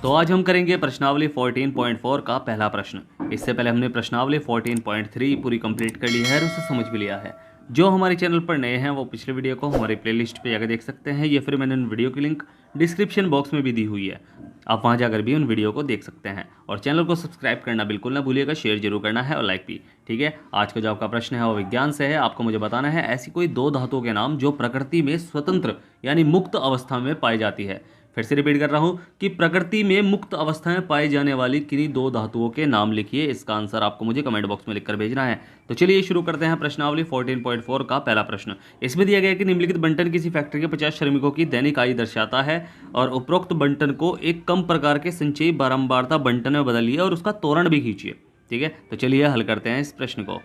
तो आज हम करेंगे प्रश्नावली 14.4 का पहला प्रश्न। इससे पहले हमने प्रश्नावली 14.3 पूरी कंप्लीट कर ली है और उसे समझ भी लिया है। जो हमारे चैनल पर नए हैं वो पिछले वीडियो को हमारी प्लेलिस्ट पे जाकर देख सकते हैं, या फिर मैंने उन वीडियो की लिंक डिस्क्रिप्शन बॉक्स में भी दी हुई है, आप वहां जाकर भी उन वीडियो को देख सकते हैं। और चैनल को सब्सक्राइब करना बिल्कुल ना भूलिएगा, शेयर जरूर करना है और लाइक भी। ठीक है, आज का जो आपका प्रश्न है वो विज्ञान से है। आपको मुझे बताना है ऐसी कोई दो धातुओं के नाम जो प्रकृति में स्वतंत्र यानी मुक्त अवस्था में पाई जाती है। फिर से रिपीट कर रहा हूं कि प्रकृति में मुक्त अवस्था में पाई जाने वाली किन्हीं दो धातुओं के नाम लिखिए। इसका आंसर आपको मुझे कमेंट बॉक्स में लिखकर भेजना है। तो चलिए शुरू करते हैं प्रश्नावली 14.4 का पहला प्रश्न। इसमें दिया गया है कि निम्नलिखित बंटन किसी फैक्ट्री के 50 श्रमिकों की दैनिक आय दर्शाता है और उपरोक्त बंटन को एक कम प्रकार के संचयी बारंबारता बंटन में बदलिए और उसका तोरण भी खींचिए। ठीक है, तो चलिए हल करते हैं इस प्रश्न को।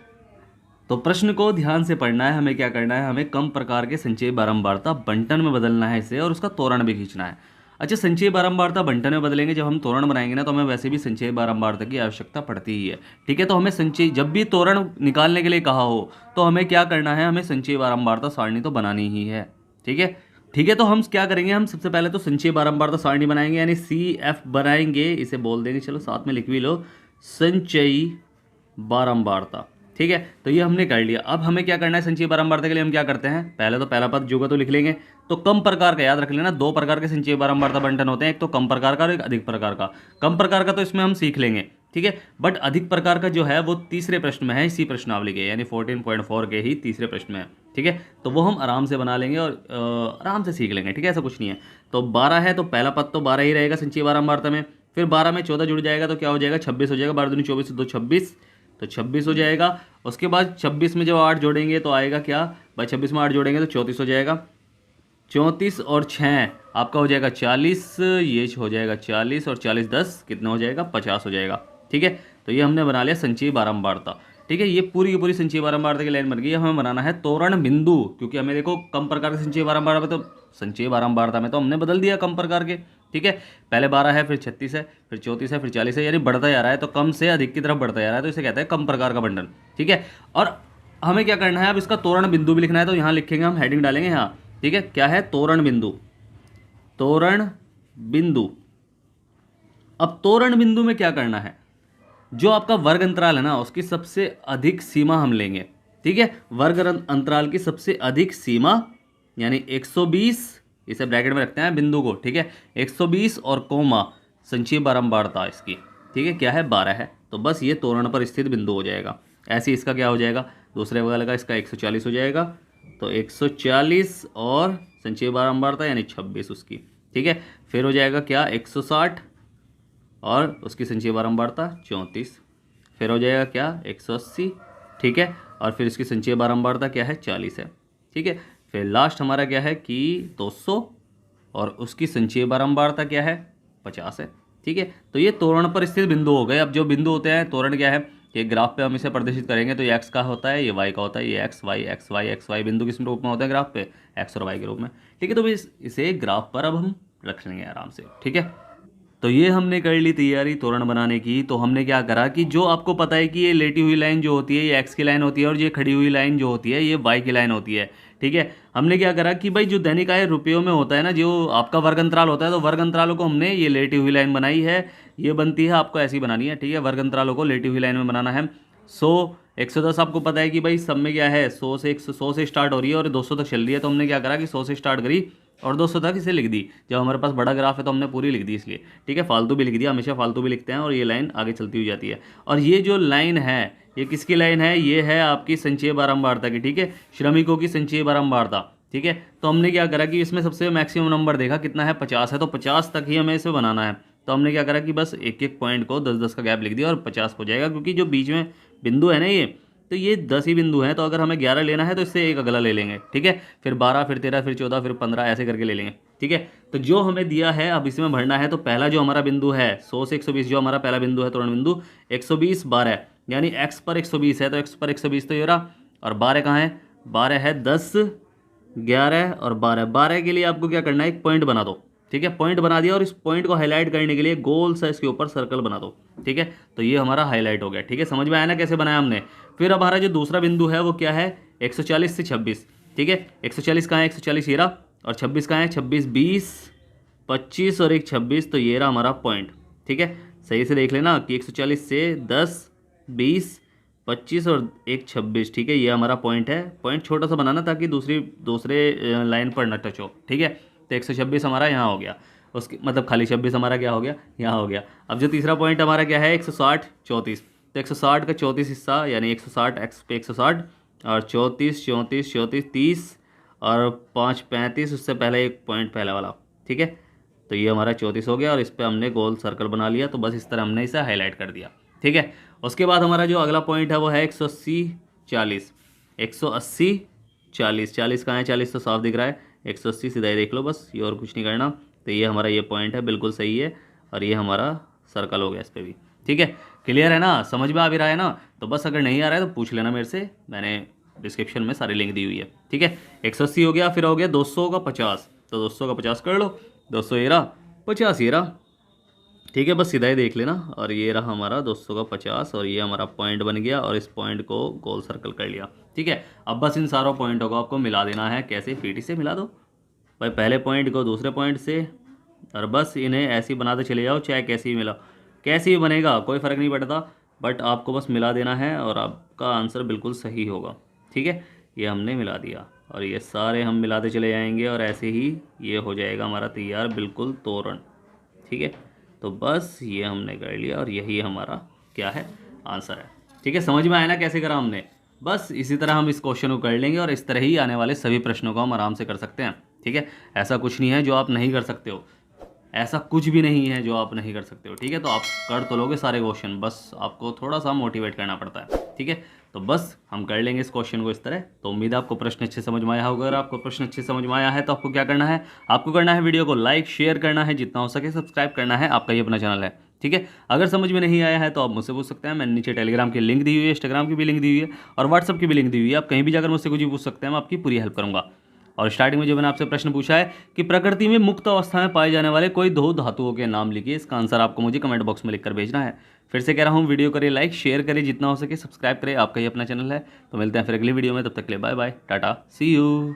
तो प्रश्न को ध्यान से पढ़ना है। हमें क्या करना है, हमें कम प्रकार के संचयी बारंबारता बंटन में बदलना है इसे, और उसका तोरण भी खींचना है। अच्छा, संचयी बारंबारता बंटन में बदलेंगे, जब हम तोरण बनाएंगे ना तो हमें वैसे भी संचयी बारंबारता की आवश्यकता पड़ती ही है। ठीक है, तो हमें संचयी, जब भी तोरण निकालने के लिए कहा हो तो हमें क्या करना है, हमें संचयी बारंबारता सारणी तो बनानी ही है। ठीक है, ठीक है, तो हम क्या करेंगे, हम सबसे पहले तो संचयी बारंबारता सारणी बनाएंगे, यानी CF बनाएंगे। इसे बोल देंगे, चलो साथ में लिख भी लो, संचयी बारंबारता। ठीक है, तो ये हमने कर लिया। अब हमें क्या करना है, संचयी बारंबारता के लिए हम क्या करते हैं, पहले तो पहला पद जो का तो लिख लेंगे। तो कम प्रकार का याद रख लेना, दो प्रकार के संचयी बारंबारता बंटन होते हैं, एक तो कम प्रकार का और एक अधिक प्रकार का। कम प्रकार का तो इसमें हम सीख लेंगे, ठीक है, बट अधिक प्रकार का जो है वो तीसरे प्रश्न में है, इसी प्रश्नावली के यानी 14.4 के ही तीसरे प्रश्न में है। ठीक है, तो वो हम आराम से बना लेंगे और आराम से सीख लेंगे। ठीक है, ऐसा कुछ नहीं है। तो 12 है तो पहला पद तो 12 ही रहेगा संचयी बारंबारता में। फिर 12 में 14 जुड़ जाएगा तो क्या हो जाएगा, 26 हो जाएगा। 12 दूनी 24, 2 26, तो 26 हो जाएगा। उसके बाद 26 में जब 8 जोड़ेंगे तो आएगा क्या भाई, 26 में 8 जोड़ेंगे तो 34 हो जाएगा। 34 और 6 आपका हो जाएगा 40, ये हो जाएगा 40 और 40 10 कितना हो जाएगा, 50 हो जाएगा। ठीक है, तो ये हमने बना लिया संचयी बारंबारता। ठीक है, ये पूरी की पूरी संचयी बारंबारता की लाइन बन गई। हमें बनाना है तोरण बिंदु, क्योंकि हमें देखो कम प्रकार के संचयी बारंबारता में, तो संचयी बारंबारता में तो हमने बदल दिया कम प्रकार के। ठीक है, पहले 12 है, फिर 36 है, फिर 34 है, फिर 40 है, यानी बढ़ता जा रहा है, तो कम से अधिक की तरफ बढ़ता जा रहा है, तो इसे कहते हैं कम प्रकार का बंटन। ठीक है, और हमें क्या करना है, अब इसका तोरण बिंदु भी लिखना है, तो यहाँ लिखेंगे, हम हेडिंग डालेंगे यहाँ। ठीक है, क्या है, तोरण बिंदु। तोरण बिंदु। अब तोरण बिंदु में क्या करना है, जो आपका वर्ग अंतराल है ना उसकी सबसे अधिक सीमा हम लेंगे। ठीक है, वर्ग अंतराल की सबसे अधिक सीमा यानी 120, इसे ब्रैकेट में रखते हैं बिंदु को। ठीक है, 120 और कोमा संचयी बारंबारता इसकी, ठीक है, क्या है, 12 है, तो बस ये तोरण पर स्थित बिंदु हो जाएगा। ऐसे इसका क्या हो जाएगा, दूसरे वाले का इसका 140 हो जाएगा, तो 140 और संचयी बारंबारता यानी 26 उसकी। ठीक है, फिर हो जाएगा क्या, 160 और उसकी संचयी बारंबारता 34, फिर हो जाएगा क्या, 180। ठीक है, और फिर इसकी संचयी बारंबारता क्या है, 40 है। ठीक है, फिर लास्ट हमारा क्या है कि 200 और उसकी संचयी बारंबारता क्या है, 50 है। ठीक है, तो ये तोरण पर स्थित बिंदु हो गए। अब जो बिंदु होते हैं, तोरण क्या है, ये ग्राफ पे हम इसे प्रदर्शित करेंगे, तो ये एक्स का होता है, ये वाई का होता है, ये x y x y x y बिंदु किस रूप में होते हैं ग्राफ पे, एक्स और वाई के रूप में। ठीक है, तो इसे ग्राफ पर अब हम रख लेंगे आराम से। ठीक है, तो ये हमने कर ली तैयारी तोरण बनाने की। तो हमने क्या करा कि जो आपको पता है कि ये लेटी हुई लाइन जो होती है ये एक्स की लाइन होती है, और ये खड़ी हुई लाइन जो होती है ये वाई की लाइन होती है। ठीक है, हमने क्या करा कि भाई जो दैनिक आय रुपयों में होता है ना, जो आपका वर्ग अंतराल होता है, तो वर्ग अंतरालों को हमने ये लेटी हुई लाइन बनाई है, ये बनती है, आपको ऐसी बनानी है। ठीक है, वर्ग अंतरालों को लेटी हुई लाइन में बनाना है। 100 110 आपको पता है कि भाई सब में क्या है, 100 से स्टार्ट हो रही है और 200 तक चल रही है, तो हमने क्या करा कि 100 से स्टार्ट करी और 200 तक इसे लिख दी। जब हमारे पास बड़ा ग्राफ है तो हमने पूरी लिख दी इसलिए। ठीक है, फालतू भी लिख दिया, हमेशा फालतू भी लिखते हैं, और ये लाइन आगे चलती हुई जाती है। और ये जो लाइन है ये किसकी लाइन है, ये है आपकी संचयी बारंबारता की। ठीक है, श्रमिकों की संचयी बारंबारता। ठीक है, तो हमने क्या करा कि इसमें सबसे मैक्सिमम नंबर देखा कितना है, 50 है, तो 50 तक ही हमें इसे बनाना है। तो हमने क्या करा कि बस एक एक पॉइंट को 10-10 का गैप लिख दिया और 50 हो जाएगा, क्योंकि जो बीच में बिंदु है ना ये, तो ये 10 ही बिंदु हैं, तो अगर हमें 11 लेना है तो इससे एक अगला ले लेंगे। ठीक है, फिर 12, फिर 13, फिर 14, फिर 15 ऐसे करके ले लेंगे। ठीक है, तो जो हमें दिया है अब इसमें भरना है। तो पहला जो हमारा बिंदु है 100 से 120, जो हमारा पहला बिंदु है तोरण बिंदु, 120 12 यानी x पर 120 है, तो x पर 120 तो ये रहा, और 12 कहाँ है, 12 है 10 11 और 12 के लिए आपको क्या करना है, एक पॉइंट बना दो। ठीक है, पॉइंट बना दिया, और इस पॉइंट को हाईलाइट करने के लिए गोल सा इसके ऊपर सर्कल बना दो। ठीक है, तो ये हमारा हाईलाइट हो गया। ठीक है, समझ में आया ना कैसे बनाया हमने। फिर अब हमारा जो दूसरा बिंदु है वो क्या है, 140 से 26। ठीक है, 140 कहाँ है, 140 ये रहा, और 26 कहाँ है, 26 20 25 और एक 26, तो ये रहा हमारा पॉइंट। ठीक है, सही से देख लेना कि 140 से 10, 20, 25 और एक 26। ठीक है, ये हमारा पॉइंट है। पॉइंट छोटा सा बनाना ताकि दूसरे लाइन पर न टच हो। ठीक है, तो 126 हमारा यहाँ हो गया, उसके मतलब खाली 26 हमारा क्या हो गया, यहाँ हो गया। अब जो तीसरा पॉइंट हमारा क्या है, 160, 34। तो 160 का 34 हिस्सा यानी 160 एक्स पे 160 और 34, 34, 34, 30 और 5, 35, उससे पहले एक पॉइंट पहले वाला। ठीक है, तो ये हमारा 34 हो गया और इस पर हमने गोल सर्कल बना लिया। तो बस इस तरह हमने इसे हाईलाइट कर दिया। ठीक है, उसके बाद हमारा जो अगला पॉइंट है वो है 180, 40। 180, 40, 40 कहाँ है, 40 तो साफ दिख रहा है। 180 सीधा ही देख लो बस, ये और कुछ नहीं करना। तो ये हमारा ये पॉइंट है, बिल्कुल सही है। और ये हमारा सर्कल हो गया इस पर भी। ठीक है, क्लियर है ना, समझ में आ भी रहा है ना। तो बस अगर नहीं आ रहा है तो पूछ लेना मेरे से, मैंने डिस्क्रिप्शन में सारी लिंक दी हुई है। ठीक है, 180 हो गया, फिर हो गया 200 का 50। तो 200 का 50 कर लो, 200 ये रहा, 50 ये रहा। ठीक है, बस सीधा ही देख लेना। और ये रहा हमारा 200 का 50 और ये हमारा पॉइंट बन गया और इस पॉइंट को गोल सर्कल कर लिया। ठीक है, अब बस इन सारों पॉइंटों को आपको मिला देना है। कैसे, पीटी से मिला दो भाई, पहले पॉइंट को दूसरे पॉइंट से, और बस इन्हें ऐसे ही बनाते चले जाओ, चाहे कैसे ही मिला, कैसे ही बनेगा कोई फ़र्क नहीं पड़ता, बट आपको बस मिला देना है और आपका आंसर बिल्कुल सही होगा। ठीक है, ये हमने मिला दिया और ये सारे हम मिलाते चले जाएंगे और ऐसे ही ये हो जाएगा हमारा तैयार बिल्कुल तोरण। ठीक है, तो बस ये हमने कर लिया और यही हमारा क्या है, आंसर है। ठीक है, समझ में आया ना कैसे करा हमने। बस इसी तरह हम इस क्वेश्चन को कर लेंगे और इस तरह ही आने वाले सभी प्रश्नों को हम आराम से कर सकते हैं। ठीक है, ऐसा कुछ नहीं है जो आप नहीं कर सकते हो, ऐसा कुछ भी नहीं है जो आप नहीं कर सकते हो। ठीक है, तो आप कर तो लोगे सारे क्वेश्चन, बस आपको थोड़ा सा मोटिवेट करना पड़ता है। ठीक है, तो बस हम कर लेंगे इस क्वेश्चन को इस तरह। तो उम्मीद है आपको प्रश्न अच्छे समझ में आया होगा। अगर आपको प्रश्न अच्छे समझ में आया है तो आपको क्या करना है, आपको करना है वीडियो को लाइक शेयर करना है, जितना हो सके सब्सक्राइब करना है। आपका ये अपना चैनल है। ठीक है, अगर समझ में नहीं आया है तो आप मुझसे पूछ सकते हैं। मैंने नीचे टेलीग्राम की लिंक दी हुई है, इंस्टाग्राम की भी लिंक दी हुई है और व्हाट्सअप की भी लिंक दी हुई है। आप कहीं भी जाकर मुझसे कुछ भी पूछ सकते हैं, मैं आपकी पूरी हेल्प करूँगा। और स्टार्टिंग में जो मैंने आपसे प्रश्न पूछा है कि प्रकृति में मुक्त अवस्था में पाए जाने वाले कोई दो धातुओं के नाम लिखिए, इसका आंसर आपको मुझे कमेंट बॉक्स में लिखकर भेजना है। फिर से कह रहा हूँ, वीडियो करें लाइक शेयर करें, जितना हो सके सब्सक्राइब करें। आपका ही अपना चैनल है। तो मिलते हैं फिर अगली वीडियो में, तब तक के लिए bye bye, tata, see you.